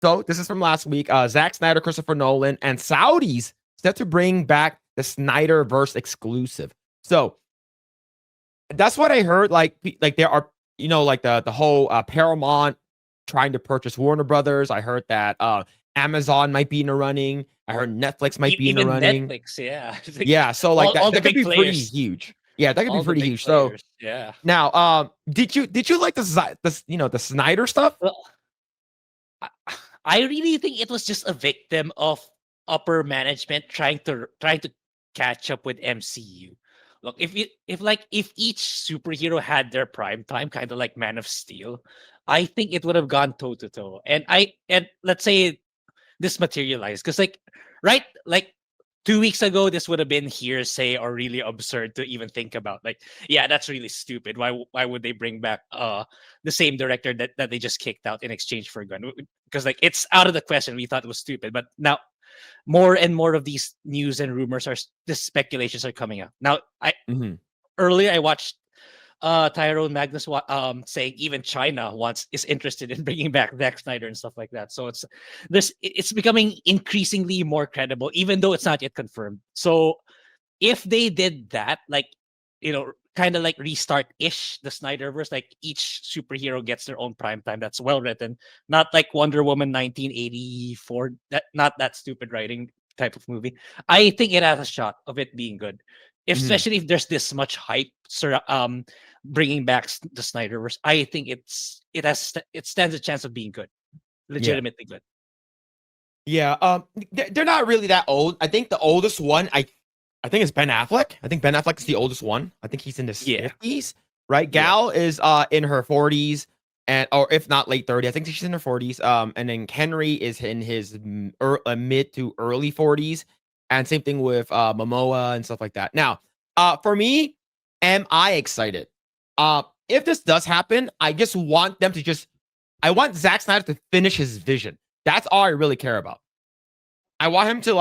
So this is from last week. Zack Snyder, Christopher Nolan, and Saudis set to bring back the Snyderverse exclusive. So that's what I heard. Like there are, like the whole Paramount trying to purchase Warner Brothers. I heard that Amazon might be in the running. I heard Netflix might be in the running. Netflix, yeah. Yeah, so like all that the could big be pretty players. huge. Yeah, that could All be pretty the big huge. Players. So yeah. now, did you like the Snyder stuff? Well, I really think it was just a victim of upper management trying to catch up with MCU. Look, if each superhero had their prime time, kind of like Man of Steel, I think it would have gone toe to toe. And let's say this materialized, because like 2 weeks ago, this would have been hearsay or really absurd to even think about. Like, yeah, that's really stupid. Why would they bring back the same director that they just kicked out in exchange for a gun? Because like it's out of the question. We thought it was stupid, but now more and more of these news and rumors the speculations are coming out. Now, earlier I watched Tyrone Magnus saying even China is interested in bringing back Zack Snyder and stuff like that. So it's becoming increasingly more credible, even though it's not yet confirmed. So if they did that, like, kind of like restart-ish the Snyderverse, like each superhero gets their own prime time that's well written, not like Wonder Woman 1984, not that stupid writing type of movie. I think it has a shot of it being good, especially if there's this much hype bringing back the Snyderverse. I think it stands a chance of being good, legitimately good. Yeah, they're not really that old. I think the oldest one, I think it's Ben Affleck. I think Ben Affleck is the oldest one. I think he's in his 50s, right? Gal is in her 40s, or if not late 30s. I think she's in her 40s. And then Henry is in his mid to early 40s, and same thing with Momoa and stuff like that. Now, for me, am I excited? If this does happen, I just want them to I want Zack Snyder to finish his vision. That's all I really care about. I want him to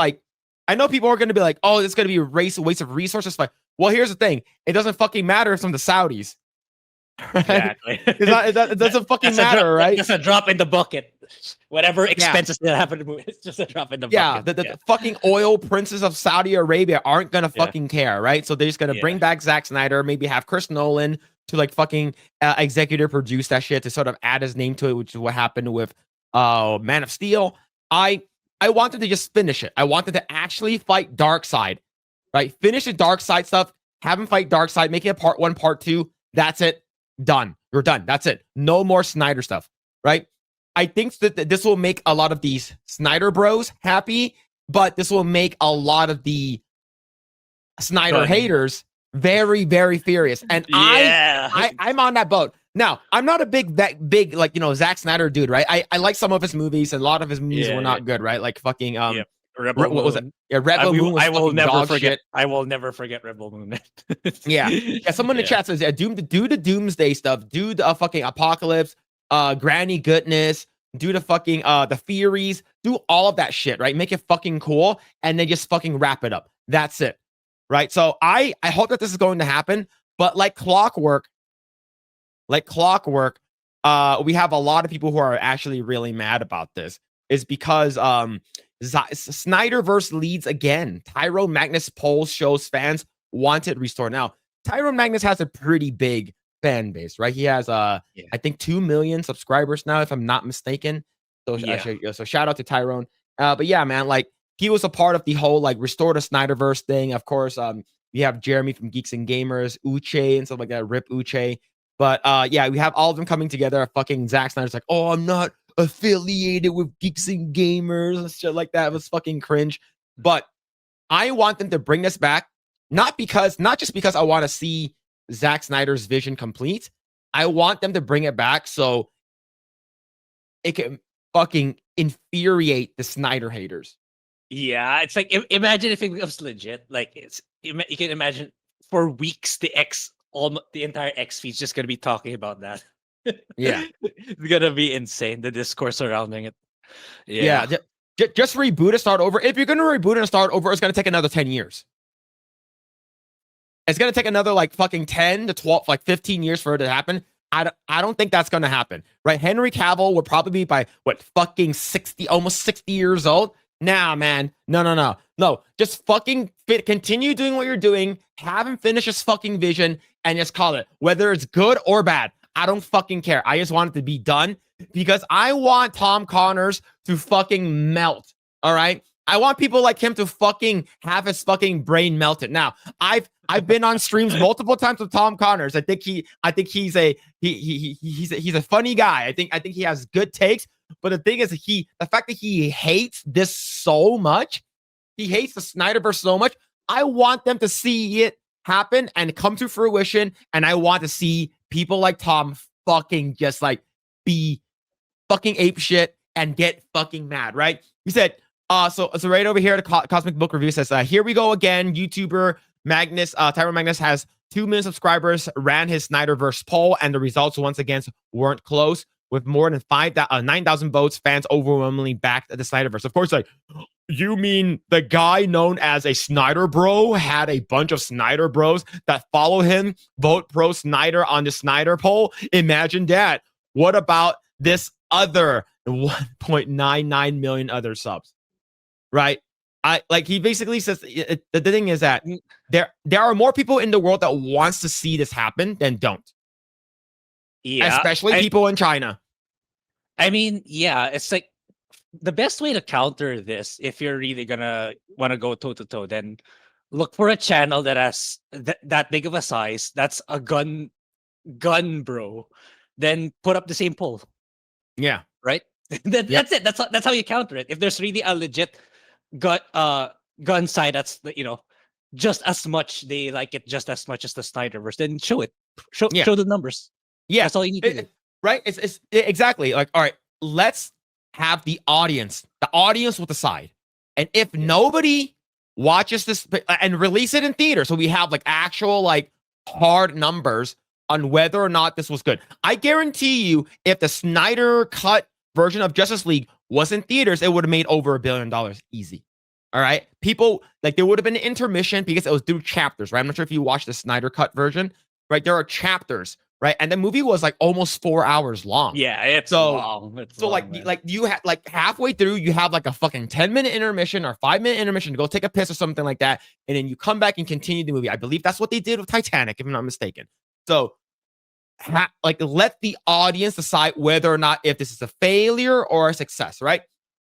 I know people are going to be like, oh, it's going to be a waste of resources. Like, well, here's the thing. It doesn't fucking matter if it's from the Saudis. Right? Exactly. It doesn't fucking matter, right? It's a drop in the bucket. Whatever expenses that happen to move, it's just a drop in the bucket. The fucking oil princes of Saudi Arabia aren't going to fucking care, right? So they're just going to bring back Zack Snyder, maybe have Chris Nolan to fucking executive produce that shit to sort of add his name to it, which is what happened with Man of Steel. I wanted to just finish it. I wanted to actually fight Darkseid, right? Finish the Darkseid stuff, have him fight Darkseid, make it a part 1, part 2. That's it. Done. You're done. That's it. No more Snyder stuff, right? I think that this will make a lot of these Snyder bros happy, but this will make a lot of the Snyder haters very, very furious. And I'm on that boat. Now, I'm not a big Zack Snyder dude, right? I like some of his movies, and a lot of his movies were not good, right? Like fucking Rebel what was it? Yeah, Rebel Moon was fucking dog shit. I will never forget Rebel Moon. yeah. Someone in the chat says, do the Doomsday stuff, do the fucking Apocalypse, Granny Goodness, do the fucking the Furies, do all of that shit, right? Make it fucking cool, and then just fucking wrap it up. That's it, right? So I hope that this is going to happen, but like clockwork, we have a lot of people who are actually really mad about this. Is because Snyderverse leads again. Tyrone Magnus polls shows fans want it restored. Now, Tyrone Magnus has a pretty big fan base, right? He has I think 2 million subscribers now, if I'm not mistaken. So so shout out to Tyrone. But yeah, man, like he was a part of the whole restore the Snyderverse thing. Of course, we have Jeremy from Geeks and Gamers, Uche and stuff like that. Rip Uche. But we have all of them coming together. Fucking Zack Snyder's like, oh, I'm not affiliated with Geeks and Gamers and shit like that. It was fucking cringe. But I want them to bring this back, not just because I want to see Zack Snyder's vision complete. I want them to bring it back so it can fucking infuriate the Snyder haters. Yeah, it's like, imagine if it becomes legit. Like, you can imagine for weeks the entire X feed's just gonna be talking about that. Yeah, it's gonna be insane, the discourse surrounding it. Just reboot and start over. If you're gonna reboot and start over, it's gonna take another 10 years. It's gonna take another fucking 10 to 12, 15 years for it to happen. I don't think that's going to happen, right? Henry Cavill will probably be by what fucking 60, almost 60 years old. Nah, man, no. Just fucking continue doing what you're doing. Have him finish his fucking vision and just call it, whether it's good or bad. I don't fucking care. I just want it to be done because I want Tom Connors to fucking melt. All right. I want people like him to fucking have his fucking brain melted. Now, I've been on streams multiple times with Tom Connors. I think he's a funny guy. I think he has good takes. But the thing is, the fact that he hates this so much, he hates the Snyderverse so much. I want them to see it happen and come to fruition. And I want to see people like Tom fucking just like be fucking ape shit and get fucking mad, right? He said, so right over here, the Cosmic Book Review says, here we go again. YouTuber Magnus, Tyron Magnus has 2 million subscribers, ran his Snyderverse poll, and the results once again weren't close. With more than 9,000 votes, fans overwhelmingly backed the Snyderverse. Of course, like, you mean the guy known as a Snyder bro had a bunch of Snyder bros that follow him, vote pro Snyder on the Snyder poll? Imagine that. What about this other 1.99 million other subs? Right? He basically says the thing is that there are more people in the world that wants to see this happen than don't. Yeah, especially people in China. I mean, yeah, it's like the best way to counter this, if you're really gonna want to go toe to toe, then look for a channel that has that big of a size, that's a gun bro, then put up the same poll. Yeah, right. That's it. That's how you counter it. If there's really a legit gun side that's just as much, they like it just as much as the Snyderverse, then show it. Show the numbers. Yeah, that's all you need to do. Right? It's exactly like, all right, let's have the audience will decide. And if nobody watches this and release it in theater, so we have like actual like hard numbers on whether or not this was good. I guarantee you, if the Snyder cut version of Justice League was in theaters, it would have made over $1 billion easy. All right. People, like, there would have been an intermission because it was through chapters, right? I'm not sure if you watched the Snyder cut version, right? There are chapters, right? And the movie was like almost 4 hours long. Yeah, it's long. It's long, like you had like halfway through, you have like a fucking 10-minute intermission or 5-minute intermission to go take a piss or something like that. And then you come back and continue the movie. I believe that's what they did with Titanic, if I'm not mistaken. So let the audience decide whether or not if this is a failure or a success, right?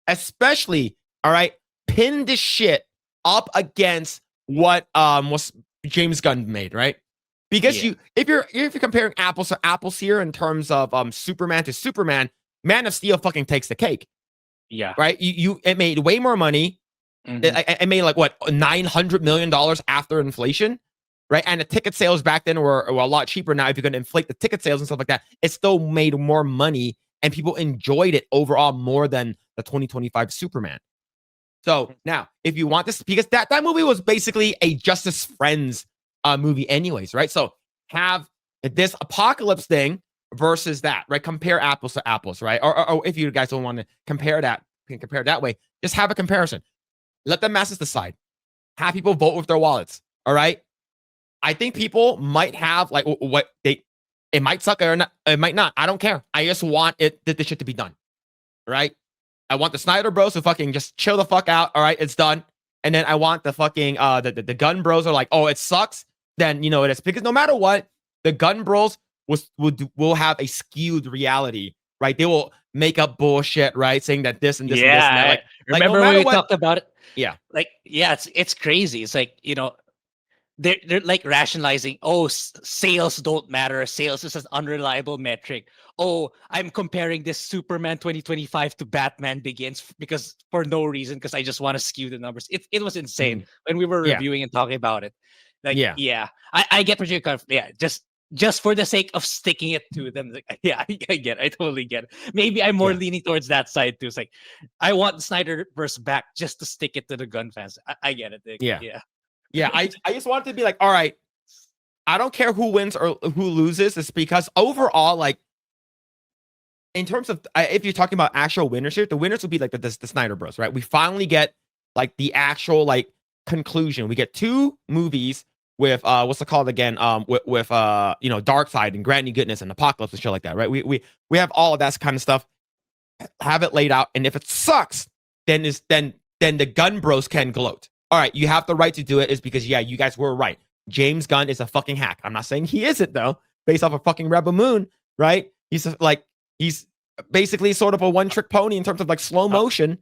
Especially, all right, pin this shit up against what was James Gunn made, right? Because if you're comparing apples to apples here in terms of Superman to Superman, Man of Steel fucking takes the cake. Yeah. Right? It made way more money. Mm-hmm. It made like what, $900 million after inflation. Right. And the ticket sales back then were a lot cheaper. Now, if you're going to inflate the ticket sales and stuff like that, it still made more money and people enjoyed it overall more than the 2025 Superman. So now, if you want this, because that movie was basically a Justice Friends movie anyways, right? So have this apocalypse thing versus that, right? Compare apples to apples, right? Or if you guys don't want to compare that way, just have a comparison. Let the masses decide. Have people vote with their wallets, all right? I think people might have like it might suck or not, it might not. I don't care. I just want this shit to be done, right? I want the Snyder Bros to fucking just chill the fuck out. All right, it's done. And then I want the fucking the Gun Bros are like, oh, it sucks. Then it is, because no matter what, the Gun Bros will have a skewed reality, right? They will make up bullshit, right? Saying that this and this and this. And that. Remember when we talked about it? Yeah, it's crazy. It's like they're like rationalizing, sales don't matter, sales is an unreliable metric. I'm comparing this Superman 2025 to Batman Begins because for no reason, because I just want to skew the numbers. It was insane when we were reviewing and talking about it. I get what you're kind of, just for the sake of sticking it to them. Like, I totally get it. Maybe I'm more leaning towards that side too. It's like, I want Snyderverse back just to stick it to the gun fans. I get it. I just wanted to be like, all right, I don't care who wins or who loses. It's because overall, like, in terms of, if you're talking about actual winners here, the winners would be like the Snyder Bros, right? We finally get like the actual like conclusion. We get 2 movies what's it called again? With you know, Darkseid and Granny Goodness and Apocalypse and shit like that, right? We have all of that kind of stuff. Have it laid out, and if it sucks, then the Gunn Bros can gloat. All right, you have the right to do it, is because yeah, you guys were right. James Gunn is a fucking hack. I'm not saying he isn't though, based off of fucking Rebel Moon, right? He's basically sort of a one-trick pony in terms of like slow motion.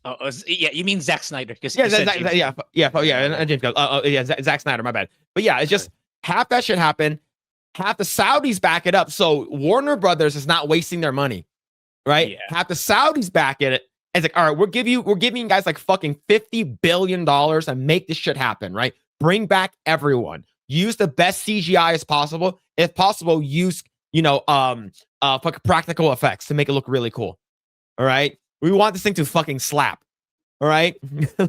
Yeah, you mean Zack Snyder? Yeah, James Gunn. Yeah, Zack Snyder. My bad. But yeah, it's just half that shit happen. Half the Saudis back it up, so Warner Brothers is not wasting their money, right? Yeah. Half the Saudis back it. It's like, all right, we're giving you guys like fucking $50 billion and make this shit happen, right? Bring back everyone. Use the best CGI as possible. If possible, use practical effects to make it look really cool. All right, we want this thing to fucking slap. All right,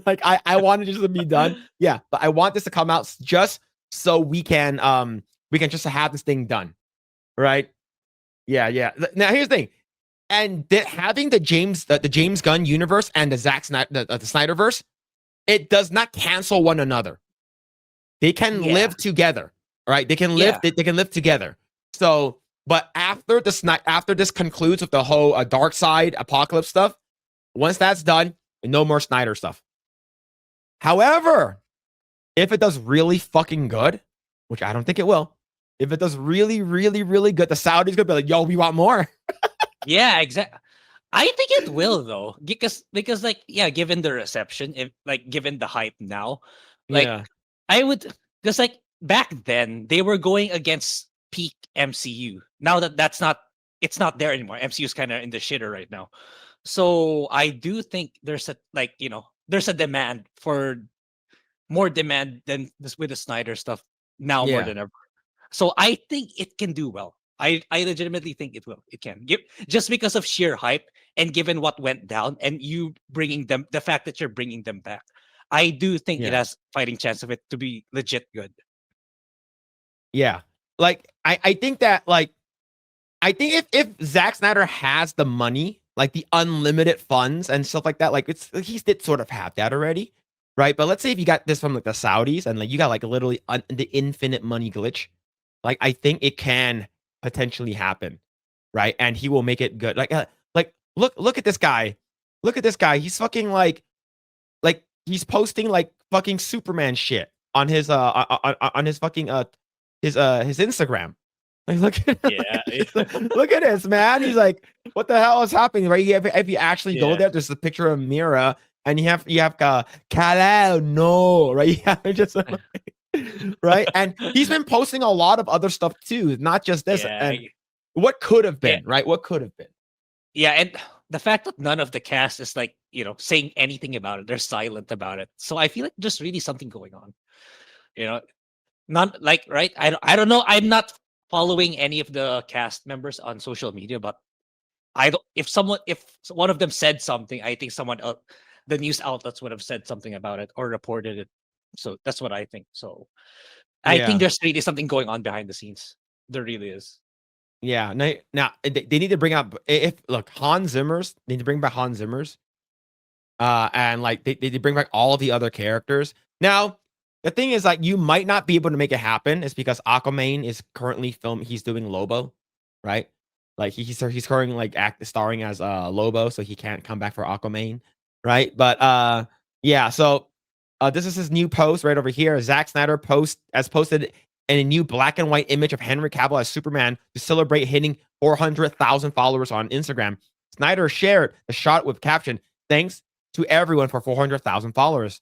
like I want it just to be done. Yeah, but I want this to come out just so we can just have this thing done. Right? Yeah. Now here's the thing. And having the James Gunn universe and the Snyderverse, it does not cancel one another. They can live together, right? They can live. They can live together. So, but after this concludes with the whole Darkseid Apocalypse stuff, once that's done, no more Snyder stuff. However, if it does really fucking good, which I don't think it will, if it does really, really, really good, the Saudis gonna be like, "Yo, we want more." Yeah, exactly. I think it will though, because like given the reception, if like given the hype now, like I would, because like back then they were going against peak MCU. Now it's not there anymore. MCU is kind of in the shitter right now. So I do think there's a demand for more demand than this with the Snyder stuff now more than ever. So I think it can do well. I legitimately think it will. It can. Just because of sheer hype and given what went down and you bringing them, the fact that you're bringing them back, I do think it has fighting chance of it to be legit good. Yeah. Like I think that I think if Zack Snyder has the money, like the unlimited funds and stuff like that, like he did sort of have that already, right? But let's say if you got this from like the Saudis and like you got like literally the infinite money glitch, like I think it can potentially happen, right? And he will make it good. Like look at this guy. Look at this guy. He's fucking like he's posting like fucking Superman shit on his on his fucking his Instagram. Like look at this, man. He's like, what the hell is happening? Right? If you actually go there, there's a picture of Mira, and you have Kalao, no, right? You have just right, and he's been posting a lot of other stuff too, not just this. And what could have been, right? What could have been? Yeah, and the fact that none of the cast is like saying anything about it, they're silent about it. So I feel like there's really something going on. Not like right. I don't know. I'm not following any of the cast members on social media, but I don't. If one of them said something, I think someone else, the news outlets would have said something about it or reported it. So that's what I think. So I think there's really something going on behind the scenes. There really is. Yeah. Now they need to bring up Hans Zimmer's. They need to bring back Hans Zimmer's. And like they bring back all the other characters. Now the thing is, like, you might not be able to make it happen. It's because Aquaman is currently he's doing Lobo, right? Like he's currently like starring as Lobo, so he can't come back for Aquaman, right? But yeah. So this is his new post right over here. Zack Snyder posted in a new black and white image of Henry Cavill as Superman to celebrate hitting 400,000 followers on Instagram. Snyder shared the shot with caption, "Thanks to everyone for 400,000 followers."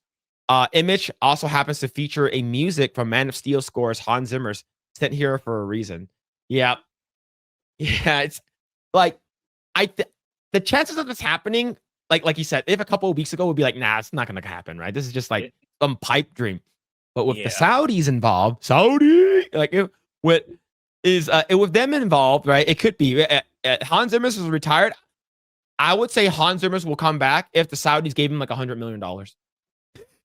Image also happens to feature a music from Man of Steel scores Hans Zimmer's, sent here for a reason. Yeah. It's like the chances of this happening, like you said, if a couple of weeks ago would be like, nah, it's not gonna happen, right? This is just like some pipe dream. But with the Saudis involved, with them involved, right? It could be. Hans Zimmer's was retired. I would say Hans Zimmer's will come back if the Saudis gave him like $100 million.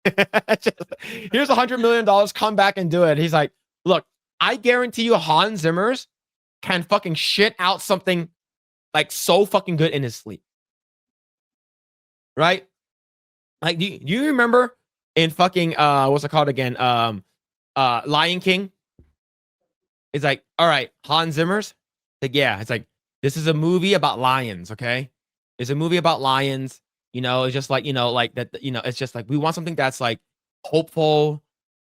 Here's $100 million, come back and do it. He's like, look, I guarantee you Hans Zimmer's can fucking shit out something like so fucking good in his sleep. Right? Like, do you remember in fucking what's it called again? Lion King. It's like, all right, Hans Zimmer's. Like, yeah, it's like this is a movie about lions. Okay, it's a movie about lions. It's just like like that. It's just like we want something that's like hopeful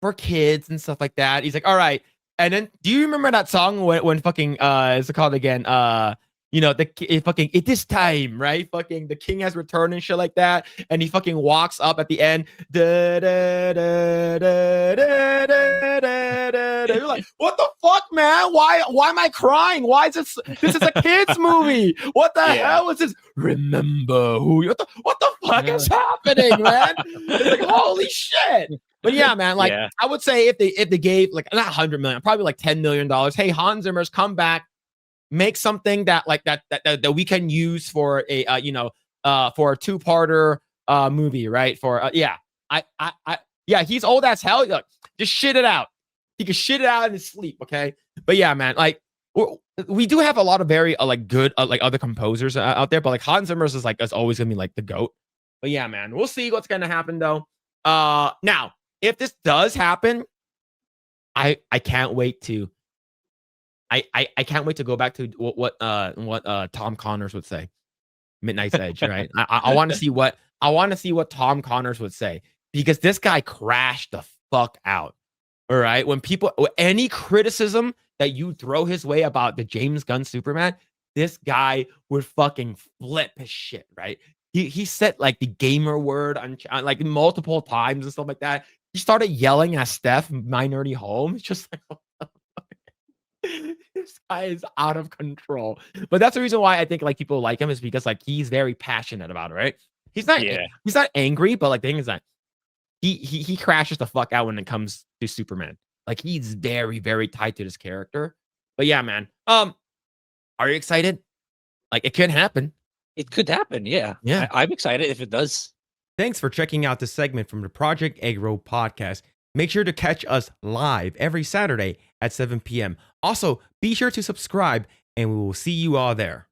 for kids and stuff like that. He's like, all right. And then, do you remember that song when fucking is it called again? Fucking it is time, right? Fucking the king has returned and shit like that. And he fucking walks up at the end. Da, da, da, da, da, da, da, da. You're like, what the fuck, man? Why am I crying? Why is this is a kids movie? What the hell is this? Remember who you what the fuck is happening, man? It's like, holy shit. But yeah, man, like I would say if they gave like not 100 million, probably like $10 million. Hey, Hans Zimmer's come back, make something that like that we can use for a for a two-parter movie, right? For he's old as hell. Look, just shit it out. He can shit it out in his sleep, okay? But yeah, man, like we do have a lot of very like good like other composers out there, but like Hans Zimmer's is always gonna be like the GOAT. But yeah, man, we'll see what's gonna happen though. Now, if this does happen, I can't wait to I can't wait to go back to what Tom Connors would say. Midnight's Edge, right? I want to see what Tom Connors would say, because this guy crashed the fuck out. All right. When any criticism that you throw his way about the James Gunn Superman, this guy would fucking flip his shit, right? He said like the gamer word on like multiple times and stuff like that. He started yelling at Steph Minority Home. It's just like, this guy is out of control. But that's the reason why I think like people like him, is because like he's very passionate about it, right? He's not angry, but like the thing is that he crashes the fuck out when it comes to Superman. Like he's very, very tied to this character. But yeah, man. Are you excited? Like it can happen. It could happen, yeah. Yeah. I'm excited if it does. Thanks for checking out this segment from the Project Eggroll podcast. Make sure to catch us live every Saturday at 7 p.m. Also, be sure to subscribe, and we will see you all there.